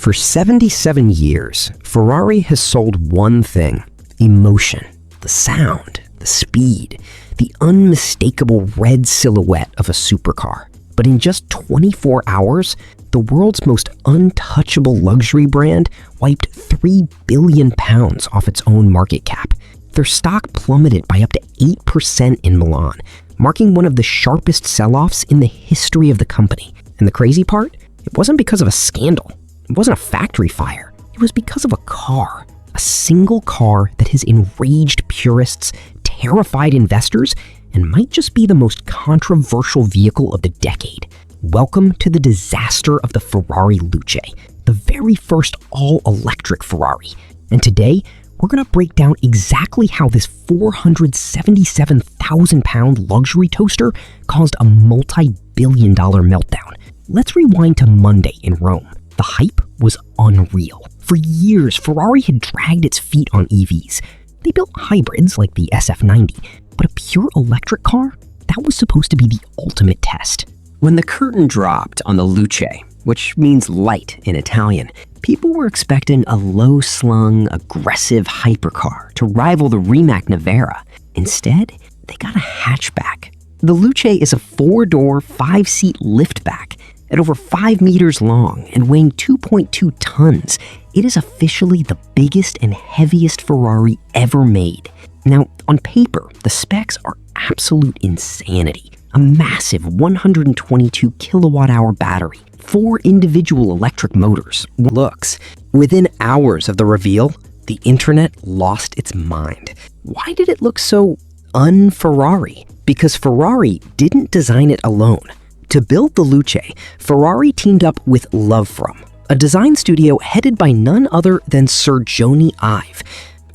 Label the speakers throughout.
Speaker 1: For 77 years, Ferrari has sold one thing: emotion, the sound, the speed, the unmistakable red silhouette of a supercar. But in just 24 hours, the world's most untouchable luxury brand wiped £3 billion off its own market cap. Their stock plummeted by up to 8% in Milan, marking one of the sharpest sell-offs in the history of the company. And the crazy part? It wasn't because of a scandal. It wasn't a factory fire. It was because of a car. A single car that has enraged purists, terrified investors, and might just be the most controversial vehicle of the decade. Welcome to the disaster of the Ferrari Luce, the very first all-electric Ferrari. And today, we're going to break down exactly how this £477,000 luxury toaster caused a multi-billion-dollar meltdown. Let's rewind to Monday in Rome. The hype was unreal. For years, Ferrari had dragged its feet on EVs. They built hybrids like the SF90, but a pure electric car? That was supposed to be the ultimate test. When the curtain dropped on the Luce, which means light in Italian, people were expecting a low-slung, aggressive hypercar to rival the Rimac Nevera. Instead, they got a hatchback. The Luce is a 4-door, 5-seat liftback. At over 5 meters long and weighing 2.2 tons, it is officially the biggest and heaviest Ferrari ever made. Now, on paper, the specs are absolute insanity. A massive 122 kilowatt-hour battery, 4 individual electric motors. Looks. Within hours of the reveal, the internet lost its mind. Why did it look so un-Ferrari? Because Ferrari didn't design it alone. To build the Luce, Ferrari teamed up with Lovefrom, a design studio headed by none other than Sir Jony Ive.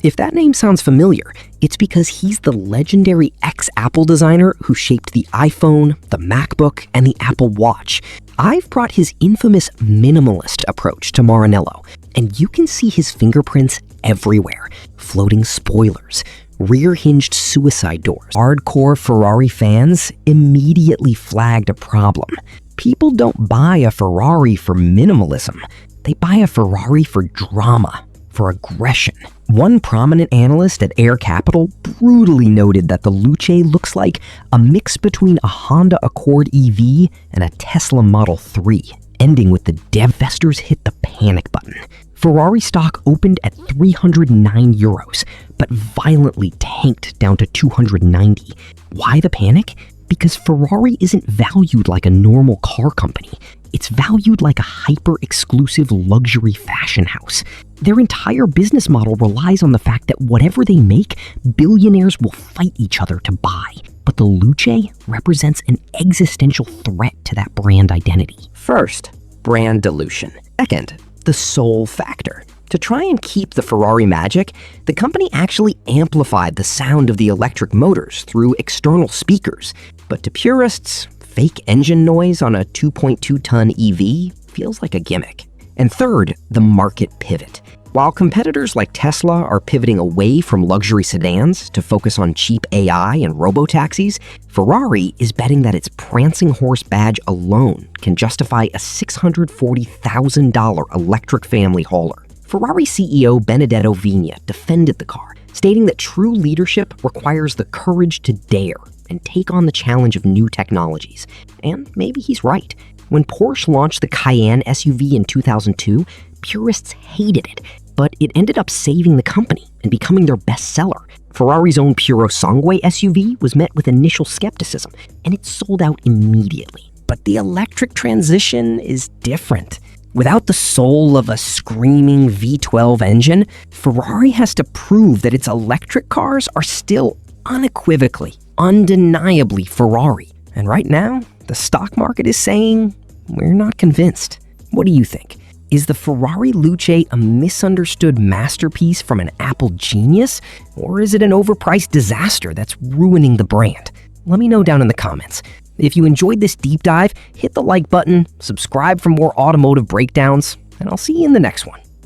Speaker 1: If that name sounds familiar, it's because he's the legendary ex-Apple designer who shaped the iPhone, the MacBook, and the Apple Watch. Ive brought his infamous minimalist approach to Maranello, and you can see his fingerprints everywhere. Floating spoilers, rear-hinged suicide doors. Hardcore Ferrari fans immediately flagged a problem. People don't buy a Ferrari for minimalism. They buy a Ferrari for drama, for aggression. One prominent analyst at Air Capital brutally noted that the Luce looks like a mix between a Honda Accord EV and a Tesla Model 3, ending with the investors hit the panic button. Ferrari stock opened at €309, but violently tanked down to 290. Why the panic? Because Ferrari isn't valued like a normal car company. It's valued like a hyper-exclusive luxury fashion house. Their entire business model relies on the fact that whatever they make, billionaires will fight each other to buy. But the Luce represents an existential threat to that brand identity. First, brand dilution. Second, the soul factor. To try and keep the Ferrari magic, the company actually amplified the sound of the electric motors through external speakers. But to purists, fake engine noise on a 2.2-ton EV feels like a gimmick. And third, the market pivot. While competitors like Tesla are pivoting away from luxury sedans to focus on cheap AI and robotaxis, Ferrari is betting that its prancing horse badge alone can justify a $640,000 electric family hauler. Ferrari CEO Benedetto Vigna defended the car, stating that true leadership requires the courage to dare and take on the challenge of new technologies. And maybe he's right. When Porsche launched the Cayenne SUV in 2002, purists hated it, but it ended up saving the company and becoming their best seller. Ferrari's own Puro Sangue SUV was met with initial skepticism, and it sold out immediately. But the electric transition is different. Without the soul of a screaming V12 engine, Ferrari has to prove that its electric cars are still unequivocally, undeniably Ferrari. And right now, the stock market is saying, we're not convinced. What do you think? Is the Ferrari Luce a misunderstood masterpiece from an Apple genius? Or is it an overpriced disaster that's ruining the brand? Let me know down in the comments. If you enjoyed this deep dive, hit the like button, subscribe for more automotive breakdowns, and I'll see you in the next one.